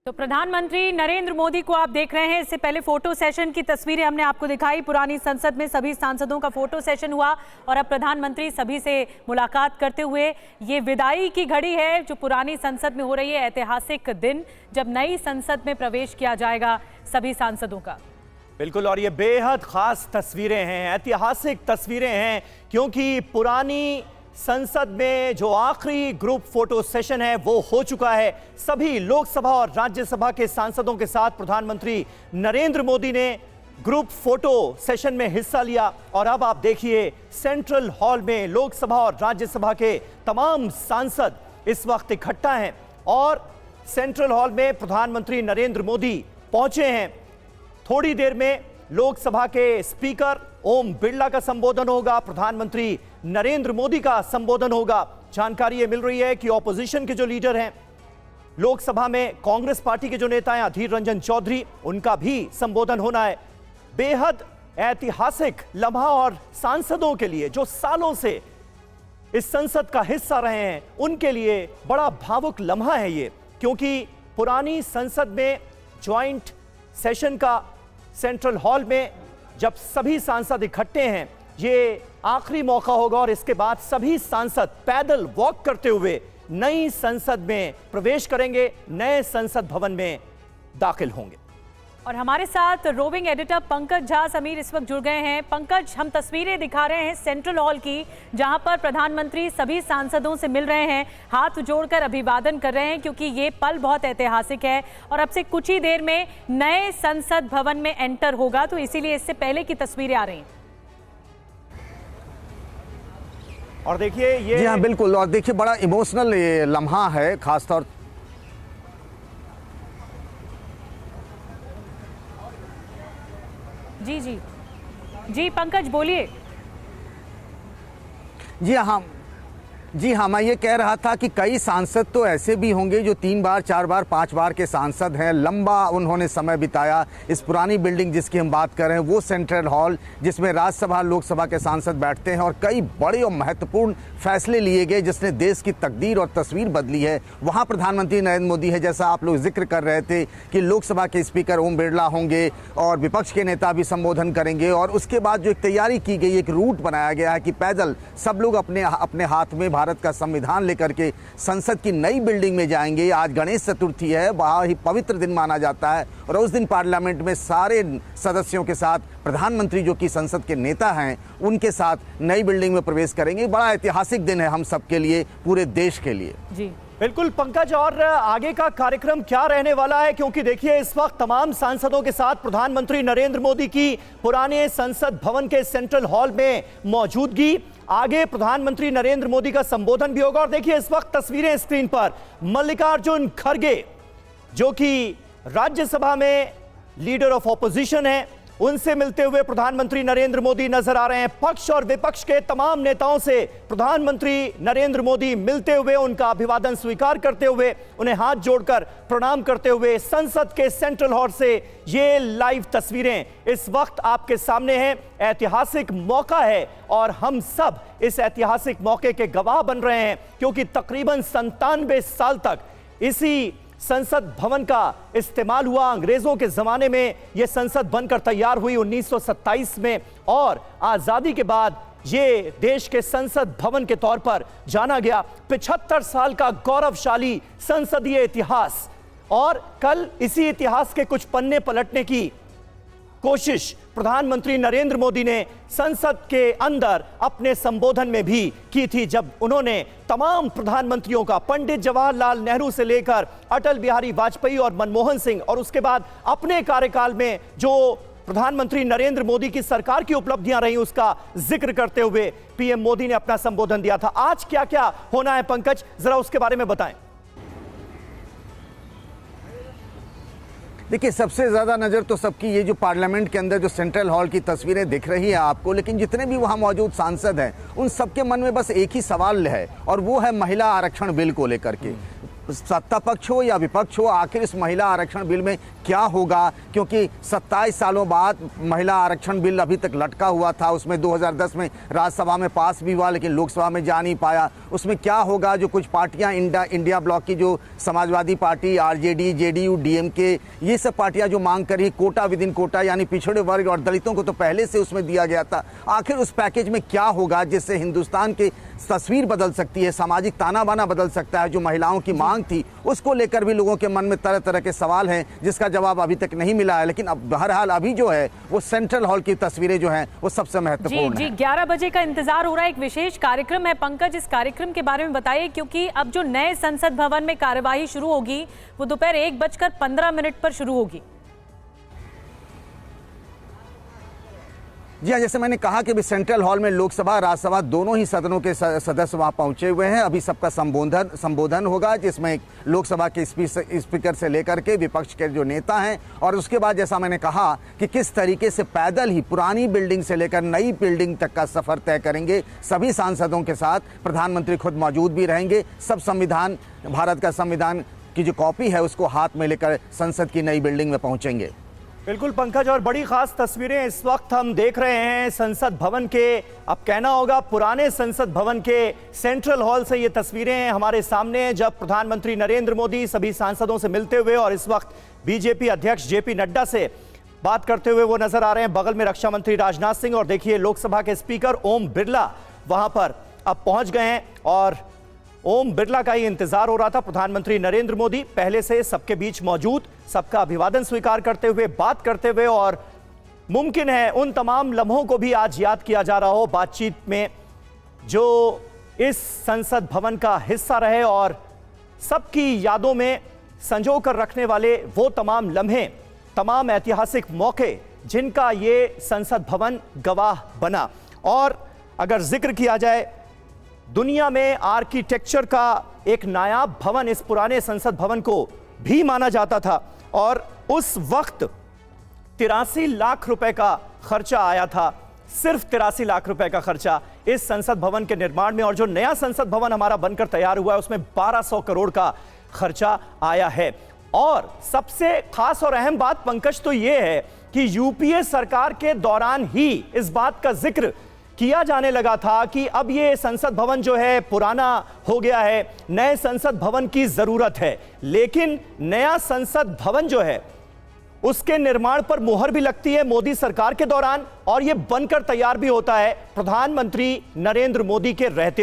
तो प्रधानमंत्री नरेंद्र मोदी को आप देख रहे हैं। इससे पहले फोटो सेशन की तस्वीरें हमने आपको दिखाई। पुरानी संसद में सभी सांसदों का फोटो सेशन हुआ और अब प्रधानमंत्री सभी से मुलाकात करते हुए ये विदाई की घड़ी है जो पुरानी संसद में हो रही है। ऐतिहासिक दिन जब नई संसद में प्रवेश किया जाएगा सभी सांसदों का। बिल्कुल, और ये बेहद खास तस्वीरें हैं, ऐतिहासिक तस्वीरें हैं, क्योंकि पुरानी संसद में जो आखिरी ग्रुप फोटो सेशन है वो हो चुका है। सभी लोकसभा और राज्यसभा के सांसदों के साथ प्रधानमंत्री नरेंद्र मोदी ने ग्रुप फोटो सेशन में हिस्सा लिया और अब आप देखिए सेंट्रल हॉल में लोकसभा और राज्यसभा के तमाम सांसद इस वक्त इकट्ठा हैं और सेंट्रल हॉल में प्रधानमंत्री नरेंद्र मोदी पहुंचे हैं। थोड़ी देर में लोकसभा के स्पीकर ओम बिरला का संबोधन होगा, प्रधानमंत्री नरेंद्र मोदी का संबोधन होगा। जानकारी ये मिल रही है कि ऑपोजिशन के जो लीडर हैं लोकसभा में, कांग्रेस पार्टी के जो नेता हैं अधीर रंजन चौधरी, उनका भी संबोधन होना है। बेहद ऐतिहासिक लम्हा और सांसदों के लिए जो सालों से इस संसद का हिस्सा रहे हैं उनके लिए बड़ा भावुक लम्हा है ये, क्योंकि पुरानी संसद में ज्वाइंट सेशन का सेंट्रल हॉल में जब सभी सांसद इकट्ठे हैं ये आखिरी मौका होगा और इसके बाद सभी सांसद पैदल वॉक करते हुए नई संसद में प्रवेश करेंगे, नए संसद भवन में दाखिल होंगे। और हमारे साथ रोविंग एडिटर पंकज झा समीर इस वक्त जुड़ गए हैं। पंकज, हम तस्वीरें दिखा रहे हैं सेंट्रल हॉल की, जहां पर प्रधानमंत्री सभी सांसदों से मिल रहे हैं, हाथ जोड़कर अभिवादन कर रहे हैं, क्योंकि ये पल बहुत ऐतिहासिक है और अब से कुछ ही देर में नए संसद भवन में एंटर होगा, तो इसीलिए इससे पहले की तस्वीरें आ रही हैं। और देखिए ये जी हाँ बिल्कुल, और देखिए बड़ा इमोशनल ये लम्हा है, खासतौर जी पंकज बोलिए। जी हाँ, मैं ये कह रहा था कि कई सांसद तो ऐसे भी होंगे जो 3 बार 4 बार 5 बार के सांसद हैं। लंबा उन्होंने समय बिताया इस पुरानी बिल्डिंग जिसकी हम बात कर रहे हैं, वो सेंट्रल हॉल जिसमें राज्यसभा लोकसभा के सांसद बैठते हैं और कई बड़े और महत्वपूर्ण फैसले लिए गए जिसने देश की तकदीर और तस्वीर बदली है। वहाँ प्रधानमंत्री नरेंद्र मोदी है, जैसा आप लोग जिक्र कर रहे थे कि लोकसभा के स्पीकर ओम बिरला होंगे और विपक्ष के नेता भी संबोधन करेंगे और उसके बाद जो एक तैयारी की गई, एक रूट बनाया गया है कि पैदल सब लोग अपने हाथ में भारत का संविधान लेकर के संसद की नई बिल्डिंग में जाएंगे। आज गणेश चतुर्थी है, बड़ा ही पवित्र दिन माना जाता है और उस दिन पार्लियामेंट में सारे सदस्यों के साथ प्रधानमंत्री जो कि संसद के नेता हैं उनके साथ नई बिल्डिंग में प्रवेश करेंगे। बड़ा ऐतिहासिक दिन है हम सबके लिए, पूरे देश के लिए। जी बिल्कुल पंकज, और आगे का कार्यक्रम क्या रहने वाला है, क्योंकि देखिए इस वक्त तमाम सांसदों के साथ प्रधानमंत्री नरेंद्र मोदी की पुराने संसद भवन के सेंट्रल हॉल में मौजूदगी, आगे प्रधानमंत्री नरेंद्र मोदी का संबोधन भी होगा। और देखिए इस वक्त तस्वीरें स्क्रीन पर, मल्लिकार्जुन खड़गे जो कि राज्यसभा में लीडर ऑफ ऑपोजिशन है, उनसे मिलते हुए प्रधानमंत्री नरेंद्र मोदी नजर आ रहे हैं। पक्ष और विपक्ष के तमाम नेताओं से प्रधानमंत्री नरेंद्र मोदी मिलते हुए, उनका अभिवादन स्वीकार करते हुए, उन्हें हाथ जोड़कर प्रणाम करते हुए संसद के सेंट्रल हॉल से ये लाइव तस्वीरें इस वक्त आपके सामने हैं। ऐतिहासिक मौका है और हम सब इस ऐतिहासिक मौके के गवाह बन रहे हैं, क्योंकि तकरीबन 97 साल तक इसी संसद भवन का इस्तेमाल हुआ। अंग्रेजों के जमाने में यह संसद बनकर तैयार हुई 1927 में और आजादी के बाद ये देश के संसद भवन के तौर पर जाना गया। 75 साल का गौरवशाली संसदीय इतिहास, और कल इसी इतिहास के कुछ पन्ने पलटने की कोशिश प्रधानमंत्री नरेंद्र मोदी ने संसद के अंदर अपने संबोधन में भी की थी, जब उन्होंने तमाम प्रधानमंत्रियों का, पंडित जवाहरलाल नेहरू से लेकर अटल बिहारी वाजपेयी और मनमोहन सिंह, और उसके बाद अपने कार्यकाल में जो प्रधानमंत्री नरेंद्र मोदी की सरकार की उपलब्धियां रही उसका जिक्र करते हुए पीएम मोदी ने अपना संबोधन दिया था। आज क्या क्या होना है पंकज, जरा उसके बारे में बताएं। देखिए सबसे ज़्यादा नज़र तो सबकी ये जो पार्लियामेंट के अंदर जो सेंट्रल हॉल की तस्वीरें दिख रही है आपको, लेकिन जितने भी वहाँ मौजूद सांसद हैं उन सबके मन में बस एक ही सवाल है और वो है महिला आरक्षण बिल को लेकर के। सत्ता पक्ष हो या विपक्ष हो, आखिर इस महिला आरक्षण बिल में क्या होगा, क्योंकि 27 सालों बाद महिला आरक्षण बिल अभी तक लटका हुआ था। उसमें 2010 में राज्यसभा में पास भी हुआ लेकिन लोकसभा में जा नहीं पाया। उसमें क्या होगा, जो कुछ पार्टियां इंडिया ब्लॉक की, जो Samajwadi party, RJD, JDU, DMK, ये सब पार्टियां जो मांग कर रही कोटा विद इन कोटा, यानी पिछड़े वर्ग और दलितों को तो पहले से उसमें दिया गया था, आखिर उस पैकेज में क्या होगा जिससे हिंदुस्तान की तस्वीर बदल सकती है, सामाजिक ताना बाना बदल सकता है। जो महिलाओं की मांग थी उसको लेकर भी लोगों के मन में तरह तरह के सवाल हैं जिसका जवाब अभी तक नहीं मिला है। लेकिन अब बहरहाल अभी जो है वो सेंट्रल हॉल की तस्वीरें जो हैं वो सबसे महत्वपूर्ण जी है। 11 बजे का इंतजार हो रहा है, एक विशेष कार्यक्रम है। पंकज, इस कार्यक्रम के बारे में बताइए, क्योंकि अब जो नए संसद भवन में कार्यवाही शुरू होगी वो दोपहर 1:15 पर शुरू होगी। जी हाँ, जैसे मैंने कहा कि अभी सेंट्रल हॉल में लोकसभा राज्यसभा दोनों ही सदनों के सदस्य वहाँ पहुंचे हुए हैं। अभी सबका संबोधन होगा जिसमें लोकसभा के स्पीकर से लेकर के विपक्ष के जो नेता हैं, और उसके बाद जैसा मैंने कहा कि किस तरीके से पैदल ही पुरानी बिल्डिंग से लेकर नई बिल्डिंग तक का सफर तय करेंगे। सभी सांसदों के साथ प्रधानमंत्री खुद मौजूद भी रहेंगे। सब संविधान, भारत का संविधान की जो कॉपी है उसको हाथ में लेकर संसद की नई बिल्डिंग में पहुंचेंगे। बिल्कुल पंकज, और बड़ी खास तस्वीरें इस वक्त हम देख रहे हैं संसद भवन के, अब कहना होगा पुराने संसद भवन के सेंट्रल हॉल से ये तस्वीरें हमारे सामने हैं, जब प्रधानमंत्री नरेंद्र मोदी सभी सांसदों से मिलते हुए और इस वक्त बीजेपी अध्यक्ष जेपी नड्डा से बात करते हुए वो नजर आ रहे हैं। बगल में रक्षा मंत्री राजनाथ सिंह और देखिए लोकसभा के स्पीकर ओम बिरला वहां पर अब पहुंच गए हैं और ओम बिरला का ही इंतजार हो रहा था। प्रधानमंत्री नरेंद्र मोदी पहले से सबके बीच मौजूद, सबका अभिवादन स्वीकार करते हुए, बात करते हुए, और मुमकिन है उन तमाम लम्हों को भी आज याद किया जा रहा हो बातचीत में जो इस संसद भवन का हिस्सा रहे और सबकी यादों में संजो कर रखने वाले वो तमाम लम्हे, तमाम ऐतिहासिक मौके जिनका ये संसद भवन गवाह बना। और अगर जिक्र किया जाए दुनिया में आर्किटेक्चर का एक नायाब भवन इस पुराने संसद भवन को भी माना जाता था, और उस वक्त 83 लाख रुपए का खर्चा आया था, सिर्फ 83 लाख रुपए का खर्चा इस संसद भवन के निर्माण में। और जो नया संसद भवन हमारा बनकर तैयार हुआ है उसमें 1200 करोड़ का खर्चा आया है। और सबसे खास और अहम बात पंकज तो यह है कि यूपीए सरकार के दौरान ही इस बात का जिक्र किया जाने लगा था कि अब ये संसद भवन जो है पुराना हो गया है, नए संसद भवन की जरूरत है। लेकिन नया संसद भवन जो है उसके निर्माण पर मुहर भी लगती है मोदी सरकार के दौरान, और ये बनकर तैयार भी होता है प्रधानमंत्री नरेंद्र मोदी के रहते